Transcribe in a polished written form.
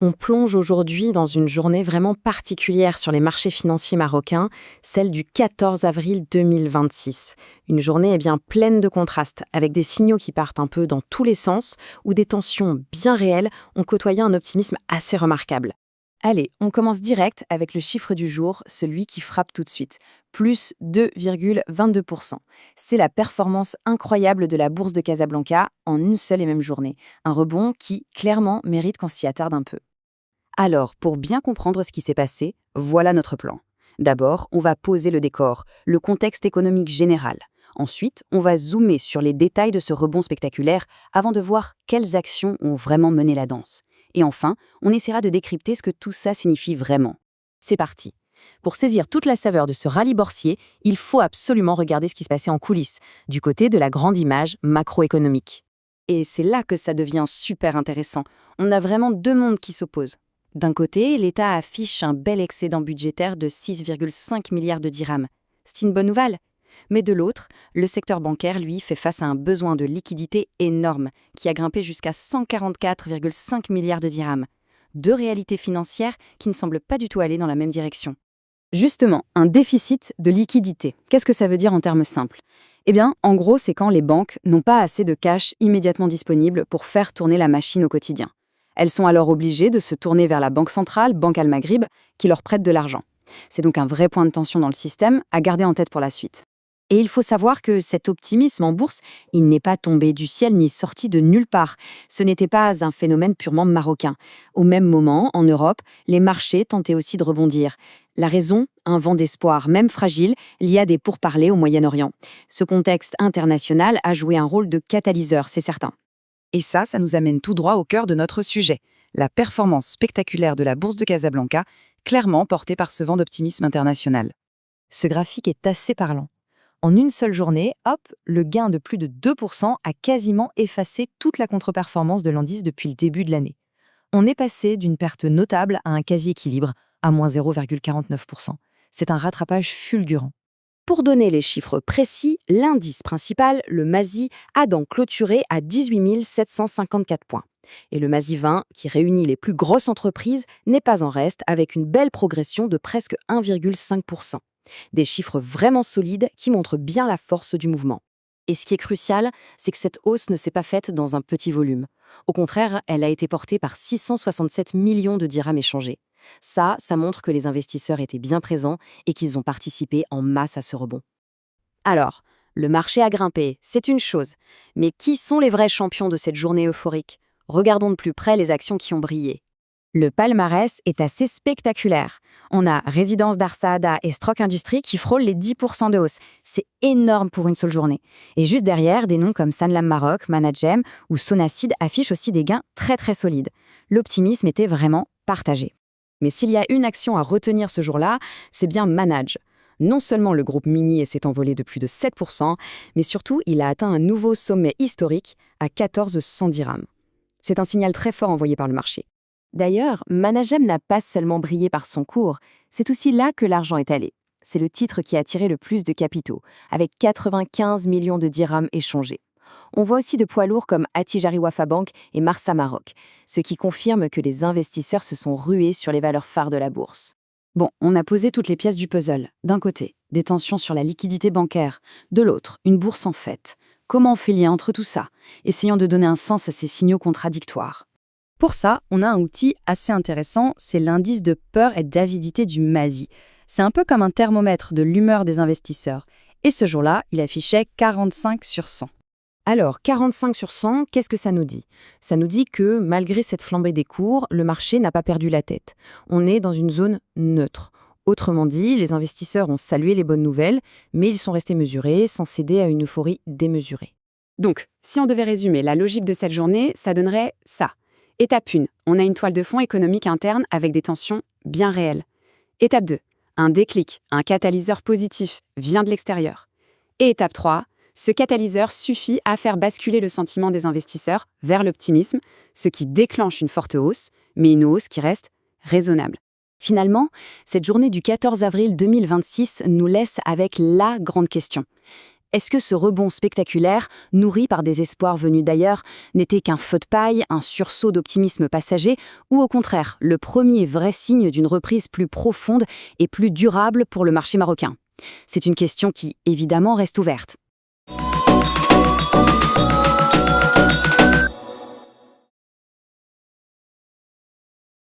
On plonge aujourd'hui dans une journée vraiment particulière sur les marchés financiers marocains, celle du 14 avril 2026. Une journée bien pleine de contrastes, avec des signaux qui partent un peu dans tous les sens, où des tensions bien réelles ont côtoyé un optimisme assez remarquable. Allez, on commence direct avec le chiffre du jour, celui qui frappe tout de suite. Plus 2,22%. C'est la performance incroyable de la bourse de Casablanca en une seule et même journée. Un rebond qui, clairement, mérite qu'on s'y attarde un peu. Alors, pour bien comprendre ce qui s'est passé, voilà notre plan. D'abord, on va poser le décor, le contexte économique général. Ensuite, on va zoomer sur les détails de ce rebond spectaculaire avant de voir quelles actions ont vraiment mené la danse. Et enfin, on essaiera de décrypter ce que tout ça signifie vraiment. C'est parti. Pour saisir toute la saveur de ce rallye boursier, il faut absolument regarder ce qui se passait en coulisses, du côté de la grande image macroéconomique. Et c'est là que ça devient super intéressant. On a vraiment deux mondes qui s'opposent. D'un côté, l'État affiche un bel excédent budgétaire de 6,5 milliards de dirhams. C'est une bonne nouvelle. Mais de l'autre, le secteur bancaire, lui, fait face à un besoin de liquidité énorme, qui a grimpé jusqu'à 144,5 milliards de dirhams. Deux réalités financières qui ne semblent pas du tout aller dans la même direction. Justement, un déficit de liquidité. Qu'est-ce que ça veut dire en termes simples ? Eh bien, en gros, c'est quand les banques n'ont pas assez de cash immédiatement disponible pour faire tourner la machine au quotidien. Elles sont alors obligées de se tourner vers la Banque centrale, Banque Al Maghrib, qui leur prête de l'argent. C'est donc un vrai point de tension dans le système à garder en tête pour la suite. Et il faut savoir que cet optimisme en bourse, il n'est pas tombé du ciel ni sorti de nulle part. Ce n'était pas un phénomène purement marocain. Au même moment, en Europe, les marchés tentaient aussi de rebondir. La raison, un vent d'espoir, même fragile, lié à des pourparlers au Moyen-Orient. Ce contexte international a joué un rôle de catalyseur, c'est certain. Et ça nous amène tout droit au cœur de notre sujet, la performance spectaculaire de la bourse de Casablanca, clairement portée par ce vent d'optimisme international. Ce graphique est assez parlant. En une seule journée, hop, le gain de plus de 2% a quasiment effacé toute la contre-performance de l'indice depuis le début de l'année. On est passé d'une perte notable à un quasi-équilibre, à moins 0,49%. C'est un rattrapage fulgurant. Pour donner les chiffres précis, l'indice principal, le MASI, a donc clôturé à 18 754 points. Et le MASI 20, qui réunit les plus grosses entreprises, n'est pas en reste avec une belle progression de presque 1,5%. Des chiffres vraiment solides qui montrent bien la force du mouvement. Et ce qui est crucial, c'est que cette hausse ne s'est pas faite dans un petit volume. Au contraire, elle a été portée par 667 millions de dirhams échangés. Ça montre que les investisseurs étaient bien présents et qu'ils ont participé en masse à ce rebond. Alors, le marché a grimpé, c'est une chose. Mais qui sont les vrais champions de cette journée euphorique ? Regardons de plus près les actions qui ont brillé. Le palmarès est assez spectaculaire. On a Résidence Dar Saada et Strock Industries qui frôlent les 10% de hausse. C'est énorme pour une seule journée. Et juste derrière, des noms comme Sanlam Maroc, Managem ou Sonacid affichent aussi des gains très très solides. L'optimisme était vraiment partagé. Mais s'il y a une action à retenir ce jour-là, c'est bien Manage. Non seulement le groupe minier s'est envolé de plus de 7%, mais surtout il a atteint un nouveau sommet historique à 1400 dirhams. C'est un signal très fort envoyé par le marché. D'ailleurs, Managem n'a pas seulement brillé par son cours, c'est aussi là que l'argent est allé. C'est le titre qui a attiré le plus de capitaux, avec 95 millions de dirhams échangés. On voit aussi de poids lourds comme Attijari Wafa Bank et Marsa Maroc, ce qui confirme que les investisseurs se sont rués sur les valeurs phares de la bourse. Bon, on a posé toutes les pièces du puzzle. D'un côté, des tensions sur la liquidité bancaire. De l'autre, une bourse en fête. Comment on fait lien entre tout ça ? Essayons de donner un sens à ces signaux contradictoires. Pour ça, on a un outil assez intéressant, c'est l'indice de peur et d'avidité du MASI. C'est un peu comme un thermomètre de l'humeur des investisseurs. Et ce jour-là, il affichait 45 sur 100. Alors, 45 sur 100, qu'est-ce que ça nous dit ? Ça nous dit que, malgré cette flambée des cours, le marché n'a pas perdu la tête. On est dans une zone neutre. Autrement dit, les investisseurs ont salué les bonnes nouvelles, mais ils sont restés mesurés, sans céder à une euphorie démesurée. Donc, si on devait résumer la logique de cette journée, ça donnerait ça. Étape 1, on a une toile de fond économique interne avec des tensions bien réelles. Étape 2, un déclic, un catalyseur positif vient de l'extérieur. Et étape 3, ce catalyseur suffit à faire basculer le sentiment des investisseurs vers l'optimisme, ce qui déclenche une forte hausse, mais une hausse qui reste raisonnable. Finalement, cette journée du 14 avril 2026 nous laisse avec la grande question. Est-ce que ce rebond spectaculaire, nourri par des espoirs venus d'ailleurs, n'était qu'un feu de paille, un sursaut d'optimisme passager, ou au contraire, le premier vrai signe d'une reprise plus profonde et plus durable pour le marché marocain? C'est une question qui, évidemment, reste ouverte.